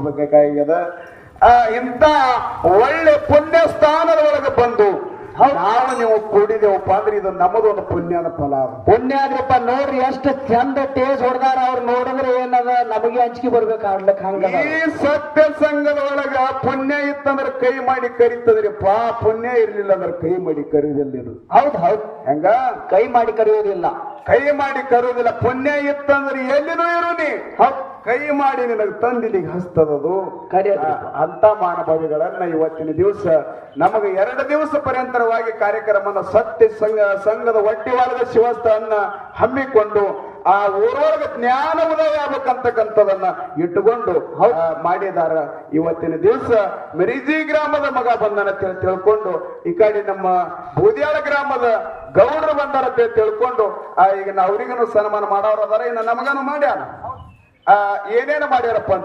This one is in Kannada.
ಹೋಗ್ಬೇಕಾಗ್ಯದ. ಇಂಥ ಒಳ್ಳೆ ಪುಣ್ಯ ಸ್ಥಾನದ ಒಳಗೆ ಬಂದು ನಾವು ನೀವು ಕೂಡಿದೇವಪ್ಪ ಅಂದ್ರೆ ಇದು ನಮ್ಮದು ಒಂದು ಪುಣ್ಯದ ಫಲ. ಪುಣ್ಯ ಆದ್ರಪ್ಪ ನೋಡ್ರಿ ಎಷ್ಟು ಚಂದ ಟೇಜ್ ಹೊಡೆದಾರ. ಅವ್ರು ನೋಡಿದ್ರೆ ಏನದ ನಮಗೆ ಹಂಚಿಕೆ ಬರ್ಬೇಕು ಆಡ್ಲಕ್ ಹಂಗ. ಈ ಸತ್ಯ ಸಂಘದ ಒಳಗ ಪುಣ್ಯ ಇತ್ತಂದ್ರೆ ಕೈ ಮಾಡಿ ಕರಿತದ್ರಿಪ್ಪ, ಪುಣ್ಯ ಇರ್ಲಿಲ್ಲ ಅಂದ್ರೆ ಕೈ ಮಾಡಿ ಕರೆಯುವುದಿಲ್ಲ. ಇದು ಹೌದ್ ಹೌದ್. ಹೆಂಗ ಕೈ ಮಾಡಿ ಕರೆಯೋದಿಲ್ಲ, ಕೈ ಮಾಡಿ ಕರುವುದಿಲ್ಲ. ಪುಣ್ಯ ಇತ್ತಂದ್ರೆ ಎಲ್ಲಿನೂ ಇರು ನೀ, ಕೈ ಮಾಡಿ ನಿನಗೆ ತಂದಿಲಿಗೆ ಹಸ್ತದದು. ಅಂತ ಮಾನಭಾವಿಗಳನ್ನ ಇವತ್ತಿನ ದಿವಸ ನಮಗೆ 2 ದಿವಸ ಪರ್ಯಂತರವಾಗಿ ಕಾರ್ಯಕ್ರಮನ ಸತ್ಯ ಸಂಘದ ಒಟ್ಟಿವಾಳದ ಶಿವಸ್ಥಾನ ಹಮ್ಮಿಕೊಂಡು ಆ ಊರೊಳಗೆ ಜ್ಞಾನ ಉದಯ ಆಗ್ಬೇಕಂತಕ್ಕಂಥದನ್ನ ಇಟ್ಟುಕೊಂಡು ಮಾಡಿದಾರ. ಇವತ್ತಿನ ದಿವಸ ಮೆರಿಜಿ ಗ್ರಾಮದ ಮಗ ಬಂದನ ತಿಳ್ಕೊಂಡು, ಈ ಕಡೆ ನಮ್ಮ ಬೂದಿಯಾಳ ಗ್ರಾಮದ ಗೌಡರು ಬಂದಾರ ತಿಳ್ಕೊಂಡು ಈಗ ಅವ್ರಿಗೂ ಸನ್ಮಾನ ಮಾಡೋರು ಅದಾರ. ಇನ್ನು ನಮಗನು ಮಾಡ್ಯಾರ. ಏನೇನು ಮಾಡ್ಯಾರಪ್ಪ ಅಂತ